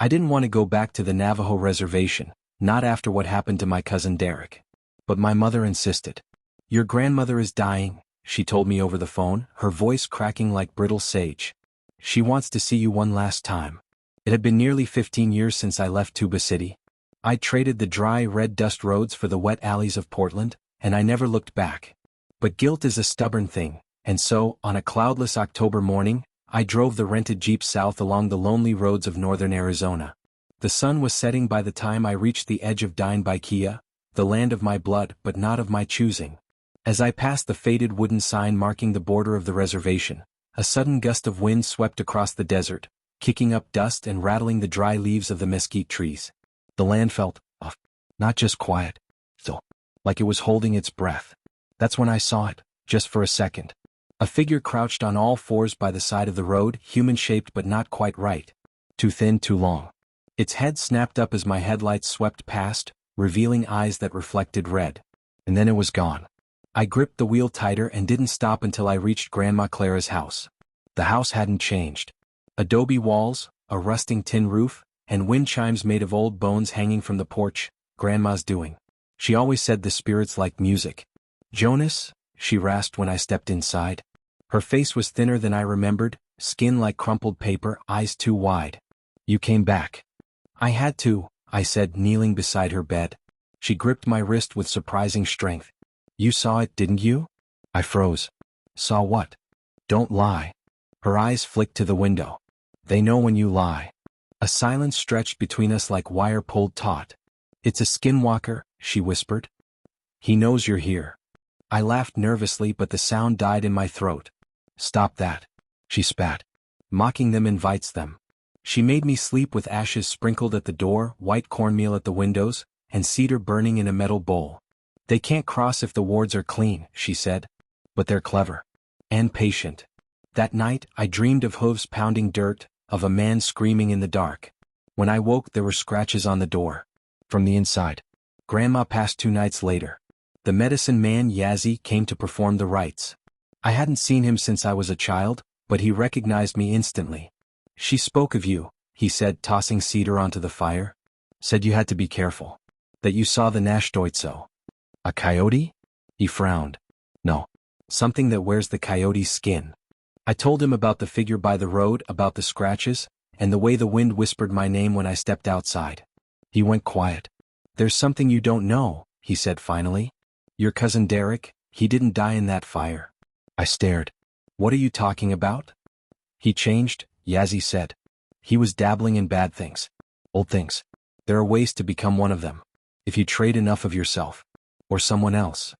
I didn't want to go back to the Navajo reservation, not after what happened to my cousin Derek. But my mother insisted. "Your grandmother is dying," she told me over the phone, her voice cracking like brittle sage. "She wants to see you one last time." It had been nearly 15 years since I left Tuba City. I'd traded the dry red dust roads for the wet alleys of Portland, and I never looked back. But guilt is a stubborn thing, and so, on a cloudless October morning, I drove the rented Jeep south along the lonely roads of northern Arizona. The sun was setting by the time I reached the edge of Dine by Kia, the land of my blood but not of my choosing. As I passed the faded wooden sign marking the border of the reservation, a sudden gust of wind swept across the desert, kicking up dust and rattling the dry leaves of the mesquite trees. The land felt off, not just quiet, still, like it was holding its breath. That's when I saw it, just for a second. A figure crouched on all fours by the side of the road, human-shaped but not quite right. Too thin, too long. Its head snapped up as my headlights swept past, revealing eyes that reflected red. And then it was gone. I gripped the wheel tighter and didn't stop until I reached Grandma Clara's house. The house hadn't changed. Adobe walls, a rusting tin roof, and wind chimes made of old bones hanging from the porch, Grandma's doing. She always said the spirits liked music. "Jonas?" she rasped when I stepped inside. Her face was thinner than I remembered, skin like crumpled paper, eyes too wide. "You came back." "I had to," I said, kneeling beside her bed. She gripped my wrist with surprising strength. "You saw it, didn't you?" I froze. "Saw what?" "Don't lie." Her eyes flicked to the window. "They know when you lie." A silence stretched between us like wire pulled taut. "It's a skinwalker," she whispered. "He knows you're here." I laughed nervously, but the sound died in my throat. "Stop that," she spat. "Mocking them invites them." She made me sleep with ashes sprinkled at the door, white cornmeal at the windows, and cedar burning in a metal bowl. "They can't cross if the wards are clean," she said. "But they're clever. And patient." That night, I dreamed of hooves pounding dirt, of a man screaming in the dark. When I woke, there were scratches on the door. From the inside. Grandma passed 2 nights later. The medicine man Yazzie came to perform the rites. I hadn't seen him since I was a child, but he recognized me instantly. "She spoke of you," he said, tossing cedar onto the fire. "Said you had to be careful. That you saw the Nashtoitso." "A coyote?" He frowned. "No. Something that wears the coyote's skin." I told him about the figure by the road, about the scratches, and the way the wind whispered my name when I stepped outside. He went quiet. "There's something you don't know," he said finally. "Your cousin Derek, he didn't die in that fire." I stared. "What are you talking about?" "He changed," Yazzie said. "He was dabbling in bad things. Old things. There are ways to become one of them. If you trade enough of yourself. Or someone else."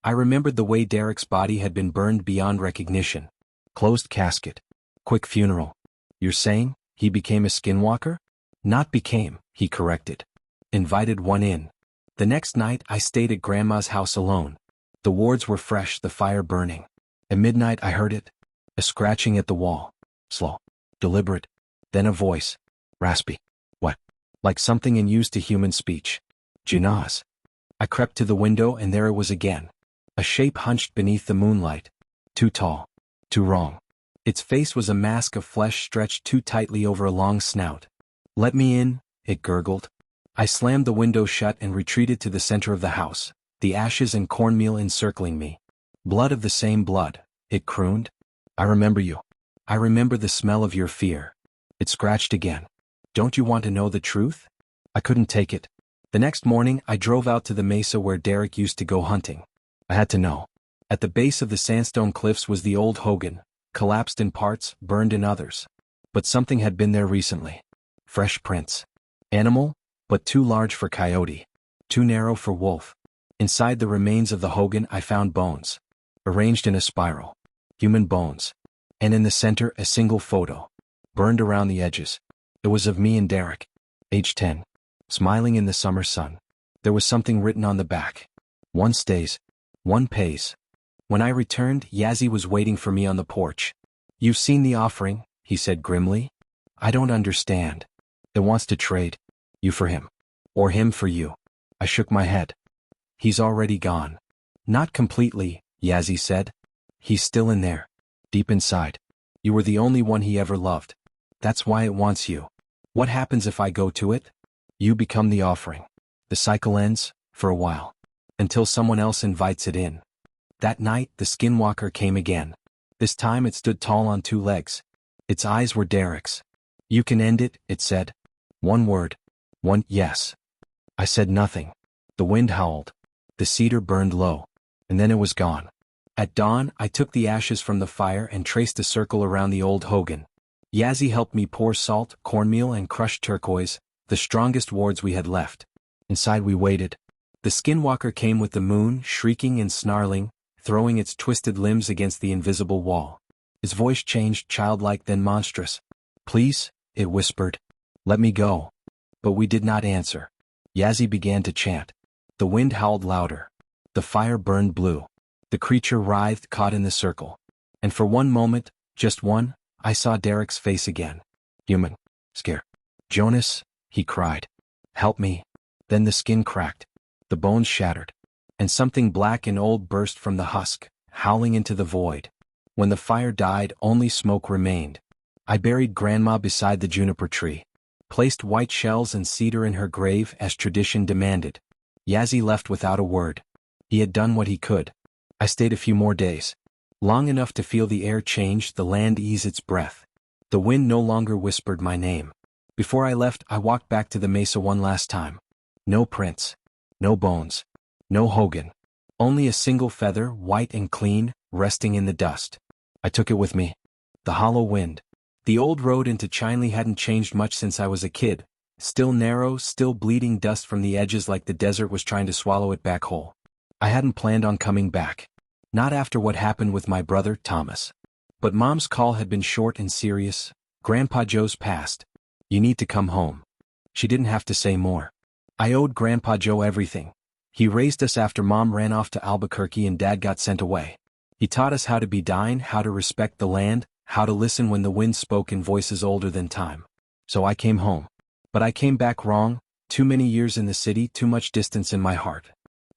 I remembered the way Derek's body had been burned beyond recognition. Closed casket. Quick funeral. "You're saying he became a skinwalker?" "Not became," he corrected. "Invited one in." The next night I stayed at Grandma's house alone. The wards were fresh, the fire burning. At midnight I heard it. A scratching at the wall. Slow. Deliberate. Then a voice. Raspy. What? Like something unused to human speech. "Junaz." I crept to the window and there it was again. A shape hunched beneath the moonlight. Too tall. Too wrong. Its face was a mask of flesh stretched too tightly over a long snout. "Let me in," it gurgled. I slammed the window shut and retreated to the center of the house, the ashes and cornmeal encircling me. "Blood of the same blood," it crooned. "I remember you. I remember the smell of your fear." It scratched again. "Don't you want to know the truth?" I couldn't take it. The next morning I drove out to the mesa where Derek used to go hunting. I had to know. At the base of the sandstone cliffs was the old hogan, collapsed in parts, burned in others. But something had been there recently. Fresh prints. Animal, but too large for coyote. Too narrow for wolf. Inside the remains of the hogan I found bones. Arranged in a spiral. Human bones. And in the center a single photo. Burned around the edges. It was of me and Derek. Age 10. Smiling in the summer sun. There was something written on the back. "One stays. One pays." When I returned, Yazzie was waiting for me on the porch. "You've seen the offering," he said grimly. "I don't understand. It wants to trade. You for him. Or him for you." I shook my head. "He's already gone." "Not completely," Yazzie said. "He's still in there. Deep inside. You were the only one he ever loved. That's why it wants you." What happens if I go to it? You become the offering. The cycle ends, for a while. Until someone else invites it in. That night, the Skinwalker came again. This time it stood tall on two legs. Its eyes were Derek's. You can end it, it said. One word. One yes. I said nothing. The wind howled. The cedar burned low. And then it was gone. At dawn, I took the ashes from the fire and traced a circle around the old hogan. Yazzie helped me pour salt, cornmeal and crushed turquoise, the strongest wards we had left. Inside we waited. The Skinwalker came with the moon, shrieking and snarling, throwing its twisted limbs against the invisible wall. His voice changed, childlike then monstrous. Please, it whispered. Let me go. But we did not answer. Yazzie began to chant. The wind howled louder. The fire burned blue. The creature writhed, caught in the circle. And for one moment, just one, I saw Derek's face again. Human. Scare. Jonas, he cried. Help me. Then the skin cracked. The bones shattered. And something black and old burst from the husk, howling into the void. When the fire died, only smoke remained. I buried Grandma beside the juniper tree. Placed white shells and cedar in her grave as tradition demanded. Yazzie left without a word. He had done what he could. I stayed a few more days. Long enough to feel the air change, the land ease its breath. The wind no longer whispered my name. Before I left, I walked back to the mesa one last time. No prints. No bones. No hogan. Only a single feather, white and clean, resting in the dust. I took it with me. The hollow wind. The old road into Chinley hadn't changed much since I was a kid. Still narrow, still bleeding dust from the edges like the desert was trying to swallow it back whole. I hadn't planned on coming back. Not after what happened with my brother, Thomas. But Mom's call had been short and serious. Grandpa Joe's passed. You need to come home. She didn't have to say more. I owed Grandpa Joe everything. He raised us after Mom ran off to Albuquerque and Dad got sent away. He taught us how to be dying, how to respect the land, how to listen when the wind spoke in voices older than time. So I came home. But I came back wrong. Too many years in the city, too much distance in my heart.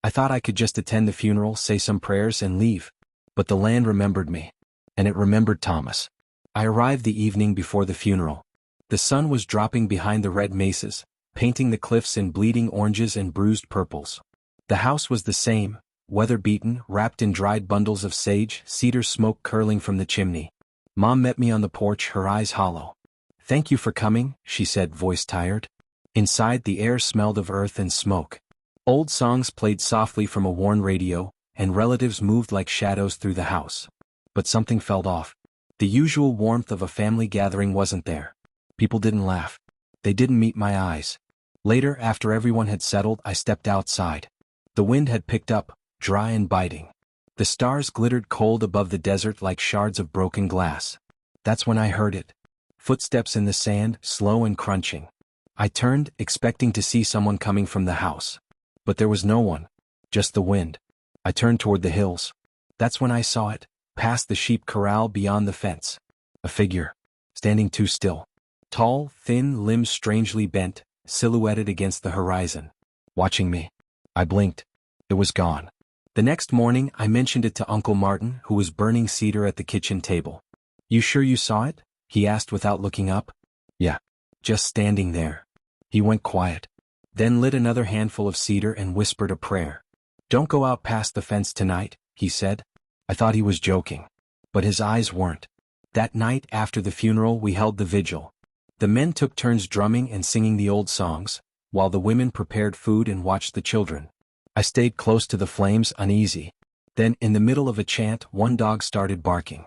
I thought I could just attend the funeral, say some prayers and leave. But the land remembered me. And it remembered Thomas. I arrived the evening before the funeral. The sun was dropping behind the red mesas, painting the cliffs in bleeding oranges and bruised purples. The house was the same, weather-beaten, wrapped in dried bundles of sage, cedar smoke curling from the chimney. Mom met me on the porch, her eyes hollow. Thank you for coming, she said, voice tired. Inside, the air smelled of earth and smoke. Old songs played softly from a worn radio, and relatives moved like shadows through the house. But something felt off. The usual warmth of a family gathering wasn't there. People didn't laugh. They didn't meet my eyes. Later, after everyone had settled, I stepped outside. The wind had picked up, dry and biting. The stars glittered cold above the desert like shards of broken glass. That's when I heard it. Footsteps in the sand, slow and crunching. I turned, expecting to see someone coming from the house. But there was no one. Just the wind. I turned toward the hills. That's when I saw it, past the sheep corral beyond the fence. A figure. Standing too still. Tall, thin, limbs strangely bent, silhouetted against the horizon. Watching me. I blinked. It was gone. The next morning, I mentioned it to Uncle Martin, who was burning cedar at the kitchen table. You sure you saw it? He asked without looking up. Yeah. Just standing there. He went quiet. Then lit another handful of cedar and whispered a prayer. Don't go out past the fence tonight, he said. I thought he was joking. But his eyes weren't. That night after the funeral, we held the vigil. The men took turns drumming and singing the old songs, while the women prepared food and watched the children. I stayed close to the flames, uneasy. Then, in the middle of a chant, one dog started barking.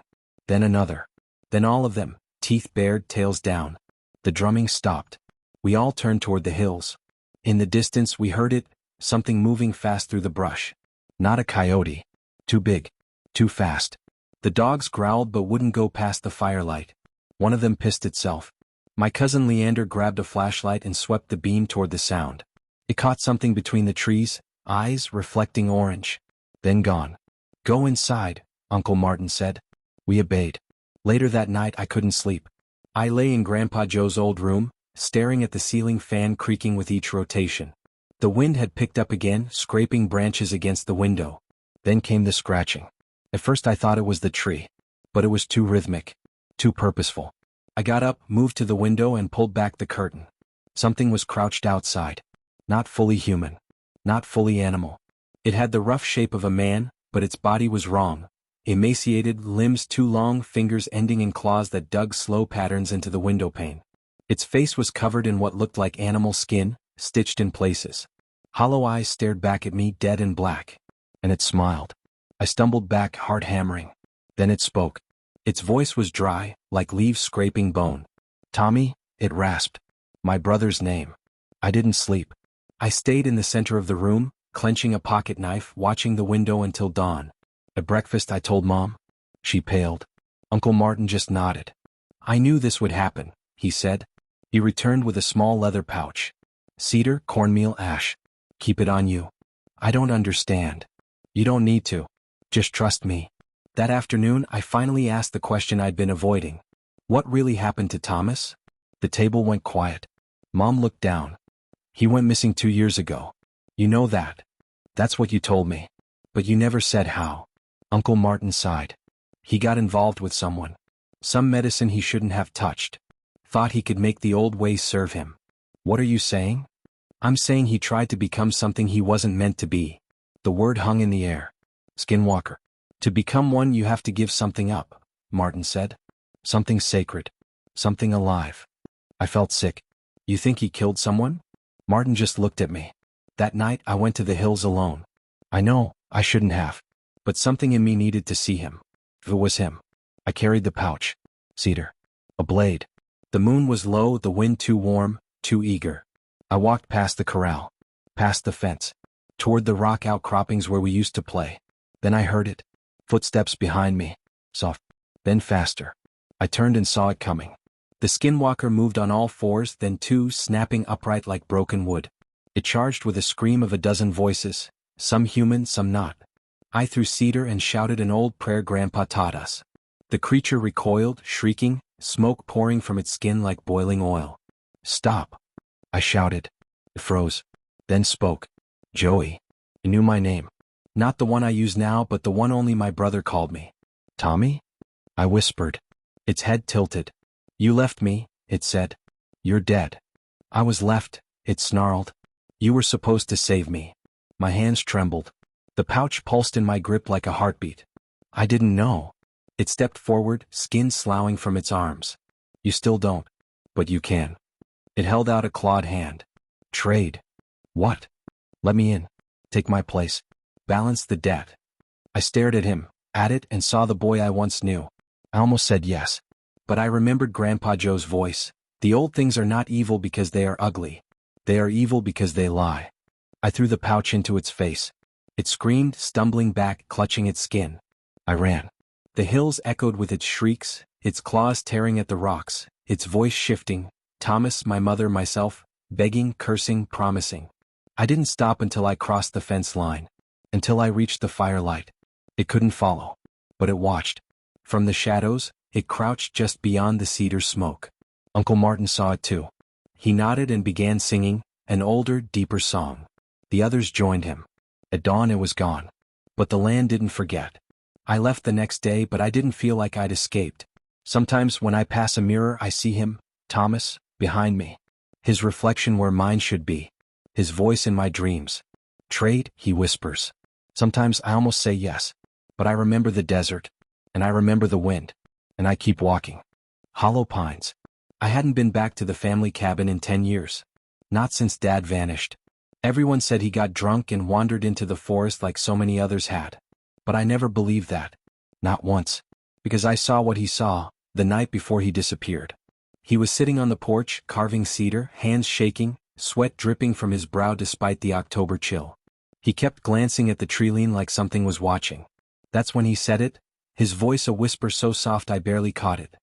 Then another. Then all of them, teeth bared, tails down. The drumming stopped. We all turned toward the hills. In the distance we heard it, something moving fast through the brush. Not a coyote. Too big. Too fast. The dogs growled but wouldn't go past the firelight. One of them pissed itself. My cousin Leander grabbed a flashlight and swept the beam toward the sound. It caught something between the trees, eyes reflecting orange. Then gone. Go inside, Uncle Martin said. We obeyed. Later that night I couldn't sleep. I lay in Grandpa Joe's old room, staring at the ceiling fan creaking with each rotation. The wind had picked up again, scraping branches against the window. Then came the scratching. At first I thought it was the tree. But it was too rhythmic. Too purposeful. I got up, moved to the window and pulled back the curtain. Something was crouched outside. Not fully human. Not fully animal. It had the rough shape of a man, but its body was wrong. Emaciated, limbs too long, fingers ending in claws that dug slow patterns into the window pane. Its face was covered in what looked like animal skin, stitched in places. Hollow eyes stared back at me, dead and black. And it smiled. I stumbled back, heart hammering. Then it spoke. Its voice was dry, like leaves scraping bone. Tommy, it rasped. My brother's name. I didn't sleep. I stayed in the center of the room, clenching a pocket knife, watching the window until dawn. At breakfast I told Mom. She paled. Uncle Martin just nodded. I knew this would happen, he said. He returned with a small leather pouch. Cedar, cornmeal, ash. Keep it on you. I don't understand. You don't need to. Just trust me. That afternoon I finally asked the question I'd been avoiding. What really happened to Thomas? The table went quiet. Mom looked down. He went missing 2 years ago. You know that. That's what you told me. But you never said how. Uncle Martin sighed. He got involved with someone. Some medicine he shouldn't have touched. Thought he could make the old ways serve him. What are you saying? I'm saying he tried to become something he wasn't meant to be. The word hung in the air. Skinwalker. To become one you have to give something up, Martin said. Something sacred. Something alive. I felt sick. You think he killed someone? Martin just looked at me. That night I went to the hills alone. I know, I shouldn't have. But something in me needed to see him. If it was him. I carried the pouch. Cedar. A blade. The moon was low, the wind too warm, too eager. I walked past the corral. Past the fence. Toward the rock outcroppings where we used to play. Then I heard it. Footsteps behind me. Soft. Then faster. I turned and saw it coming. The Skinwalker moved on all fours, then two, snapping upright like broken wood. It charged with a scream of a dozen voices, some human, some not. I threw cedar and shouted an old prayer Grandpa taught us. The creature recoiled, shrieking, smoke pouring from its skin like boiling oil. Stop! I shouted. It froze. Then spoke. Joey. It knew my name. Not the one I use now, but the one only my brother called me. Tommy? I whispered. Its head tilted. You left me, it said. You're dead. I was left, it snarled. You were supposed to save me. My hands trembled. The pouch pulsed in my grip like a heartbeat. I didn't know. It stepped forward, skin sloughing from its arms. You still don't. But you can. It held out a clawed hand. Trade. What? Let me in. Take my place. Balance the debt. I stared at him, at it, and saw the boy I once knew. I almost said yes. But I remembered Grandpa Joe's voice. The old things are not evil because they are ugly. They are evil because they lie. I threw the pouch into its face. It screamed, stumbling back, clutching its skin. I ran. The hills echoed with its shrieks, its claws tearing at the rocks, its voice shifting. Thomas, my mother, myself, begging, cursing, promising. I didn't stop until I crossed the fence line. Until I reached the firelight. It couldn't follow. But it watched. From the shadows, it crouched just beyond the cedar smoke. Uncle Martin saw it too. He nodded and began singing, an older, deeper song. The others joined him. At dawn it was gone. But the land didn't forget. I left the next day, but I didn't feel like I'd escaped. Sometimes when I pass a mirror I see him, Thomas, behind me. His reflection where mine should be. His voice in my dreams. Trade, he whispers. Sometimes I almost say yes. But I remember the desert. And I remember the wind. And I keep walking. Hollow pines. I hadn't been back to the family cabin in 10 years. Not since Dad vanished. Everyone said he got drunk and wandered into the forest like so many others had. But I never believed that. Not once. Because I saw what he saw, the night before he disappeared. He was sitting on the porch, carving cedar, hands shaking, sweat dripping from his brow despite the October chill. He kept glancing at the tree-line like something was watching. That's when he said it, his voice a whisper so soft I barely caught it.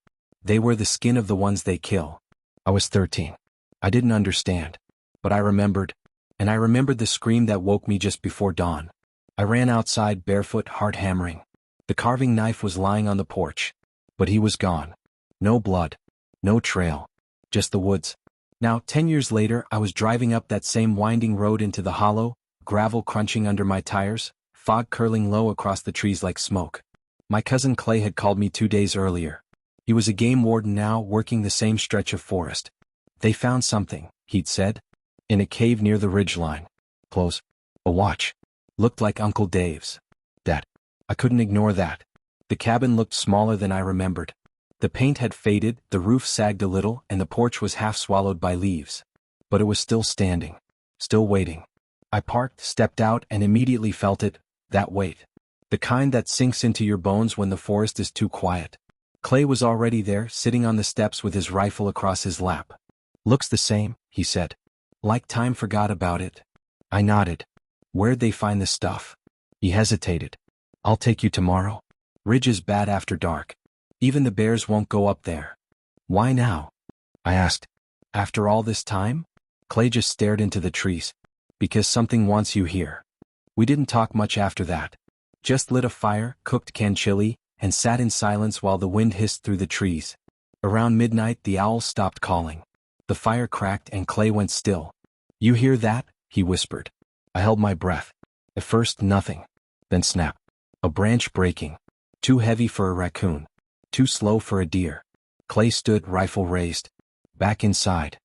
They wear the skin of the ones they kill. I was 13. I didn't understand. But I remembered. And I remembered the scream that woke me just before dawn. I ran outside barefoot, heart hammering. The carving knife was lying on the porch. But he was gone. No blood. No trail. Just the woods. Now, 10 years later, I was driving up that same winding road into the hollow, gravel crunching under my tires, fog curling low across the trees like smoke. My cousin Clay had called me 2 days earlier. He was a game warden now, working the same stretch of forest. They found something, he'd said. In a cave near the ridgeline. Close. A watch. Looked like Uncle Dave's. That. I couldn't ignore that. The cabin looked smaller than I remembered. The paint had faded, the roof sagged a little, and the porch was half swallowed by leaves. But it was still standing. Still waiting. I parked, stepped out, and immediately felt it, that weight. The kind that sinks into your bones when the forest is too quiet. Clay was already there, sitting on the steps with his rifle across his lap. Looks the same, he said. Like time forgot about it. I nodded. Where'd they find the stuff? He hesitated. I'll take you tomorrow. Ridge is bad after dark. Even the bears won't go up there. Why now? I asked. After all this time? Clay just stared into the trees. Because something wants you here. We didn't talk much after that. Just lit a fire, cooked canned chili, and sat in silence while the wind hissed through the trees. Around midnight the owls stopped calling. The fire cracked and Clay went still. You hear that? He whispered. I held my breath. At first nothing. Then snap. A branch breaking. Too heavy for a raccoon. Too slow for a deer. Clay stood, rifle raised. Back inside.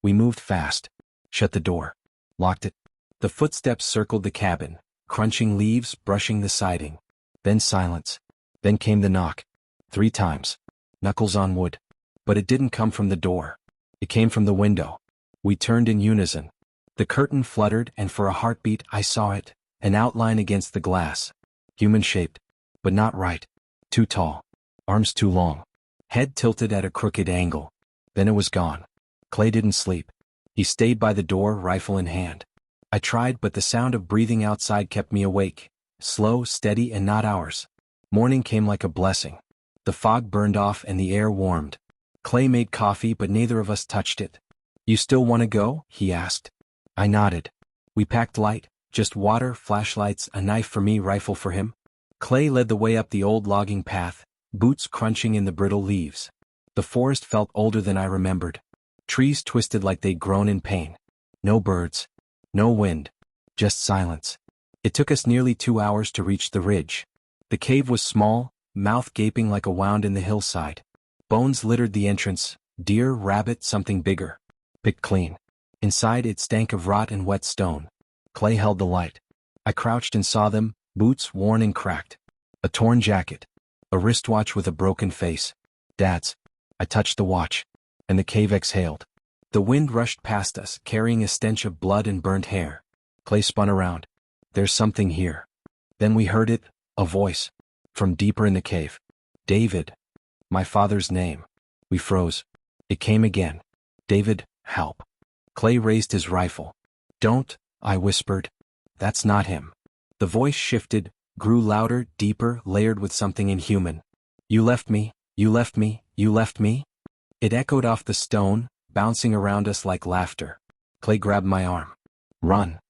We moved fast. Shut the door. Locked it. The footsteps circled the cabin, crunching leaves, brushing the siding. Then silence. Then came the knock. 3 times. Knuckles on wood. But it didn't come from the door. It came from the window. We turned in unison. The curtain fluttered, and for a heartbeat I saw it, an outline against the glass. Human-shaped. But not right. Too tall. Arms too long. Head tilted at a crooked angle. Then it was gone. Clay didn't sleep. He stayed by the door, rifle in hand. I tried, but the sound of breathing outside kept me awake. Slow, steady, and not ours. Morning came like a blessing. The fog burned off and the air warmed. Clay made coffee, but neither of us touched it. You still want to go? He asked. I nodded. We packed light, just water, flashlights, a knife for me, rifle for him. Clay led the way up the old logging path, boots crunching in the brittle leaves. The forest felt older than I remembered. Trees twisted like they'd grown in pain. No birds. No wind. Just silence. It took us nearly 2 hours to reach the ridge. The cave was small, mouth gaping like a wound in the hillside. Bones littered the entrance, deer, rabbit, something bigger. Picked clean. Inside it stank of rot and wet stone. Clay held the light. I crouched and saw them, boots worn and cracked. A torn jacket. A wristwatch with a broken face. Dad's. I touched the watch. And the cave exhaled. The wind rushed past us, carrying a stench of blood and burnt hair. Clay spun around. There's something here. Then we heard it, a voice. From deeper in the cave. David. My father's name. We froze. It came again. David, help. Clay raised his rifle. Don't, I whispered. That's not him. The voice shifted, grew louder, deeper, layered with something inhuman. You left me, you left me, you left me? It echoed off the stone, bouncing around us like laughter. Clay grabbed my arm. Run.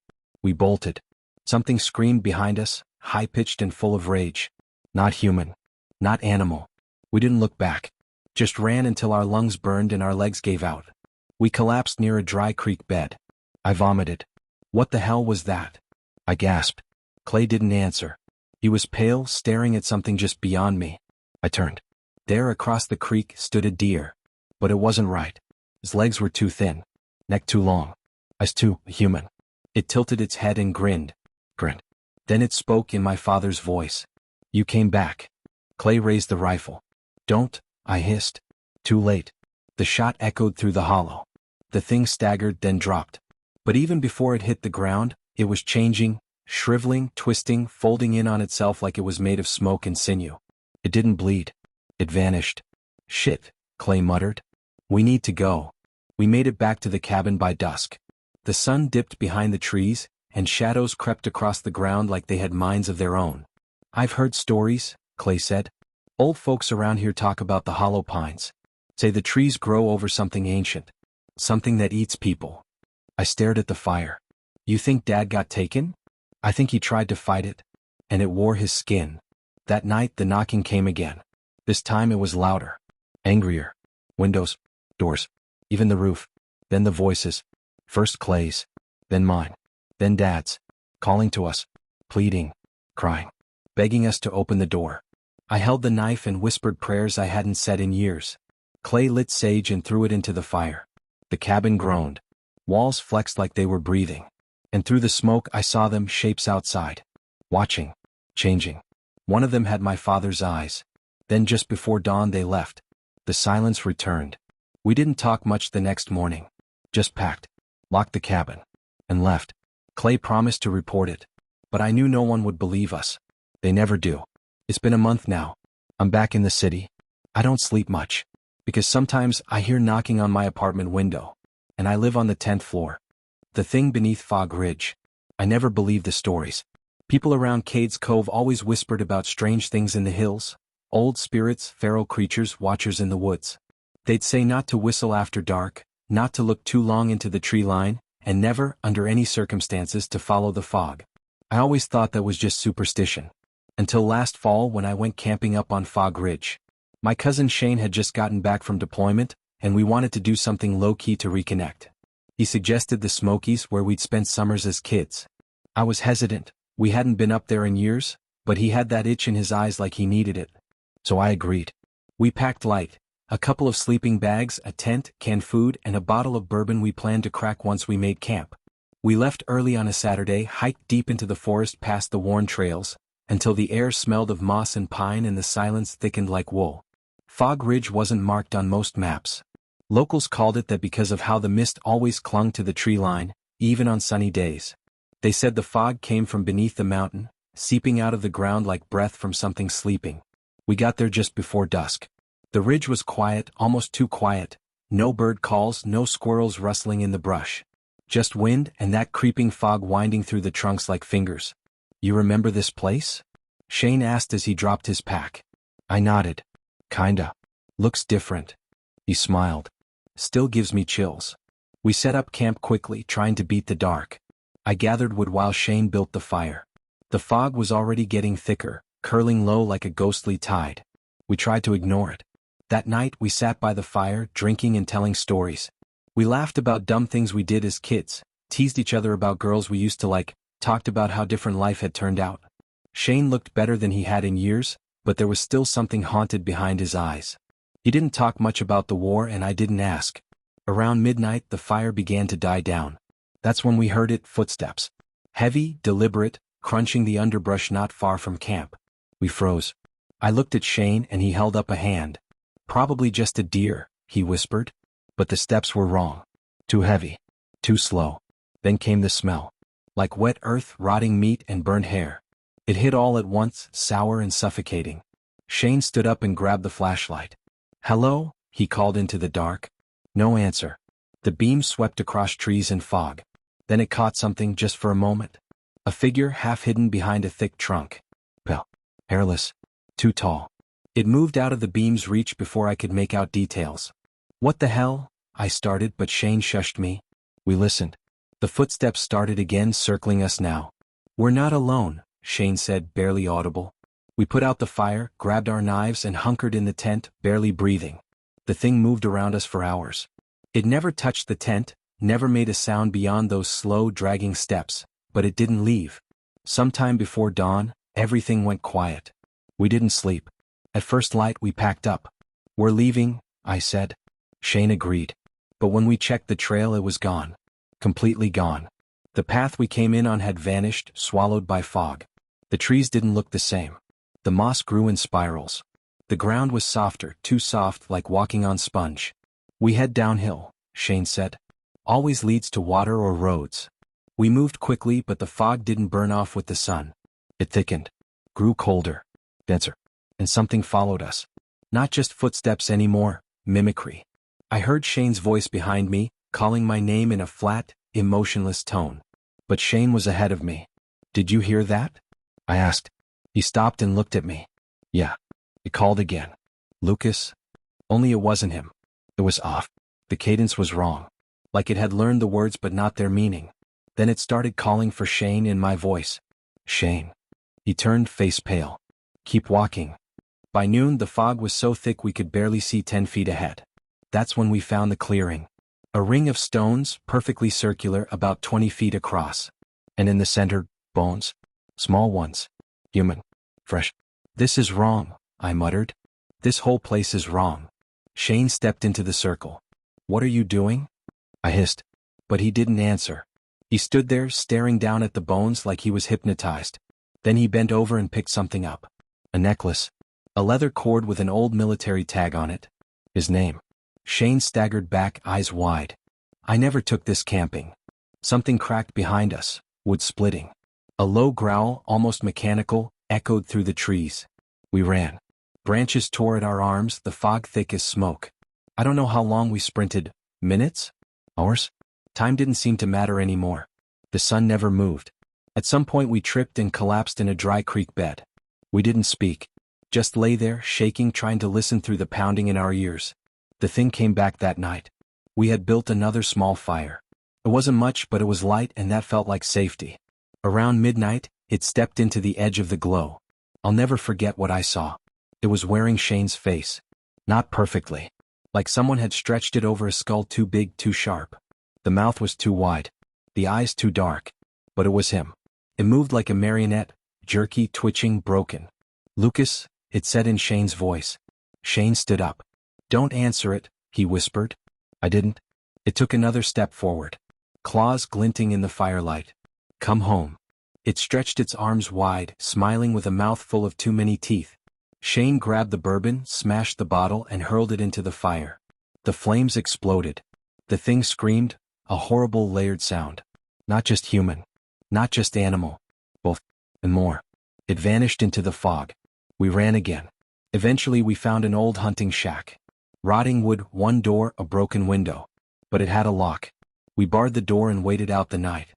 We bolted. Something screamed behind us, high-pitched and full of rage. Not human. Not animal. We didn't look back. Just ran until our lungs burned and our legs gave out. We collapsed near a dry creek bed. I vomited. What the hell was that? I gasped. Clay didn't answer. He was pale, staring at something just beyond me. I turned. There across the creek stood a deer. But it wasn't right. His legs were too thin. Neck too long. Eyes too human. It tilted its head and grinned. Then it spoke in my father's voice. You came back. Clay raised the rifle. Don't, I hissed. Too late. The shot echoed through the hollow. The thing staggered, then dropped. But even before it hit the ground, it was changing, shriveling, twisting, folding in on itself like it was made of smoke and sinew. It didn't bleed. It vanished. Shit, Clay muttered. We need to go. We made it back to the cabin by dusk. The sun dipped behind the trees, and shadows crept across the ground like they had minds of their own. I've heard stories, Clay said. Old folks around here talk about the hollow pines. Say the trees grow over something ancient. Something that eats people. I stared at the fire. You think Dad got taken? I think he tried to fight it. And it wore his skin. That night the knocking came again. This time it was louder. Angrier. Windows. Doors. Even the roof. Then the voices. First Clay's. Then mine. Then Dad's. Calling to us. Pleading. Crying. Begging us to open the door. I held the knife and whispered prayers I hadn't said in years. Clay lit sage and threw it into the fire. The cabin groaned. Walls flexed like they were breathing. And through the smoke I saw them, shapes outside. Watching. Changing. One of them had my father's eyes. Then just before dawn they left. The silence returned. We didn't talk much the next morning. Just packed. Locked the cabin. And left. Clay promised to report it. But I knew no one would believe us. They never do. It's been a month now. I'm back in the city. I don't sleep much. Because sometimes I hear knocking on my apartment window. And I live on the 10th floor. The thing beneath Fog Ridge. I never believed the stories. People around Cades Cove always whispered about strange things in the hills. Old spirits, feral creatures, watchers in the woods. They'd say not to whistle after dark, not to look too long into the tree line, and never, under any circumstances, to follow the fog. I always thought that was just superstition. Until last fall when I went camping up on Fog Ridge. My cousin Shane had just gotten back from deployment, and we wanted to do something low-key to reconnect. He suggested the Smokies where we'd spent summers as kids. I was hesitant. We hadn't been up there in years, but he had that itch in his eyes like he needed it. So I agreed. We packed light. A couple of sleeping bags, a tent, canned food, and a bottle of bourbon we planned to crack once we made camp. We left early on a Saturday, hiked deep into the forest past the worn trails, until the air smelled of moss and pine and the silence thickened like wool. Fog Ridge wasn't marked on most maps. Locals called it that because of how the mist always clung to the tree line, even on sunny days. They said the fog came from beneath the mountain, seeping out of the ground like breath from something sleeping. We got there just before dusk. The ridge was quiet, almost too quiet. No bird calls, no squirrels rustling in the brush. Just wind and that creeping fog winding through the trunks like fingers. You remember this place? Shane asked as he dropped his pack. I nodded. Kinda. Looks different. He smiled. Still gives me chills. We set up camp quickly, trying to beat the dark. I gathered wood while Shane built the fire. The fog was already getting thicker, curling low like a ghostly tide. We tried to ignore it. That night we sat by the fire, drinking and telling stories. We laughed about dumb things we did as kids, teased each other about girls we used to like, talked about how different life had turned out. Shane looked better than he had in years, but there was still something haunted behind his eyes. He didn't talk much about the war and I didn't ask. Around midnight the fire began to die down. That's when we heard it, footsteps. Heavy, deliberate, crunching the underbrush not far from camp. We froze. I looked at Shane and he held up a hand. Probably just a deer, he whispered. But the steps were wrong. Too heavy. Too slow. Then came the smell. Like wet earth, rotting meat and burnt hair. It hit all at once, sour and suffocating. Shane stood up and grabbed the flashlight. Hello? He called into the dark. No answer. The beam swept across trees and fog. Then it caught something just for a moment. A figure half hidden behind a thick trunk. Pale. Hairless. Too tall. It moved out of the beam's reach before I could make out details. What the hell? I started, but Shane shushed me. We listened. The footsteps started again, circling us now. We're not alone, Shane said, barely audible. We put out the fire, grabbed our knives and hunkered in the tent, barely breathing. The thing moved around us for hours. It never touched the tent, never made a sound beyond those slow, dragging steps, but it didn't leave. Sometime before dawn, everything went quiet. We didn't sleep. At first light we packed up. We're leaving, I said. Shane agreed. But when we checked the trail it was gone. Completely gone. The path we came in on had vanished, swallowed by fog. The trees didn't look the same. The moss grew in spirals. The ground was softer, too soft, like walking on sponge. We head downhill, Shane said. Always leads to water or roads. We moved quickly but the fog didn't burn off with the sun. It thickened. Grew colder. Denser. And something followed us. Not just footsteps anymore, mimicry. I heard Shane's voice behind me, calling my name in a flat, emotionless tone. But Shane was ahead of me. Did you hear that? I asked. He stopped and looked at me. Yeah. It called again. Lucas? Only it wasn't him. It was off. The cadence was wrong. Like it had learned the words but not their meaning. Then it started calling for Shane in my voice. Shane. He turned, face pale. Keep walking. By noon the fog was so thick we could barely see 10 feet ahead. That's when we found the clearing. A ring of stones, perfectly circular, about 20 feet across. And in the center, bones. Small ones. Human. Fresh. This is wrong, I muttered. This whole place is wrong. Shane stepped into the circle. What are you doing? I hissed. But he didn't answer. He stood there staring down at the bones like he was hypnotized. Then he bent over and picked something up. A necklace. A leather cord with an old military tag on it. His name. Shane staggered back, eyes wide. I never took this camping. Something cracked behind us, wood splitting. A low growl, almost mechanical, echoed through the trees. We ran. Branches tore at our arms, the fog thick as smoke. I don't know how long we sprinted. Minutes? Hours? Time didn't seem to matter anymore. The sun never moved. At some point we tripped and collapsed in a dry creek bed. We didn't speak. Just lay there, shaking, trying to listen through the pounding in our ears. The thing came back that night. We had built another small fire. It wasn't much, but it was light, and that felt like safety. Around midnight, it stepped into the edge of the glow. I'll never forget what I saw. It was wearing Shane's face. Not perfectly. Like someone had stretched it over a skull too big, too sharp. The mouth was too wide. The eyes too dark. But it was him. It moved like a marionette, jerky, twitching, broken. Lucas, it said in Shane's voice. Shane stood up. Don't answer it, he whispered. I didn't. It took another step forward. Claws glinting in the firelight. Come home. It stretched its arms wide, smiling with a mouth full of too many teeth. Shane grabbed the bourbon, smashed the bottle, and hurled it into the fire. The flames exploded. The thing screamed, a horrible layered sound. Not just human. Not just animal. Both. And more. It vanished into the fog. We ran again. Eventually we found an old hunting shack. Rotting wood, one door, a broken window. But it had a lock. We barred the door and waited out the night.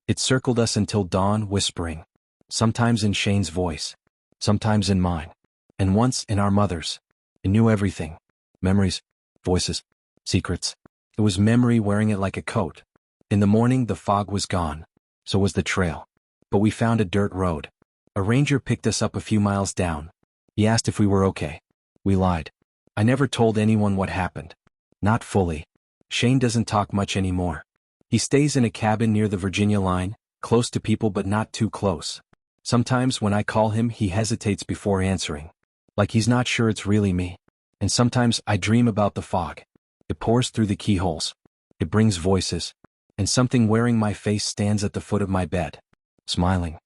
It circled us until dawn, whispering. Sometimes in Shane's voice. Sometimes in mine. And once in our mother's. It knew everything. Memories. Voices. Secrets. It was memory wearing it like a coat. In the morning the fog was gone. So was the trail. But we found a dirt road. A ranger picked us up a few miles down. He asked if we were okay. We lied. I never told anyone what happened. Not fully. Shane doesn't talk much anymore. He stays in a cabin near the Virginia line, close to people but not too close. Sometimes when I call him he hesitates before answering. Like he's not sure it's really me. And sometimes I dream about the fog. It pours through the keyholes. It brings voices. And something wearing my face stands at the foot of my bed. Smiling.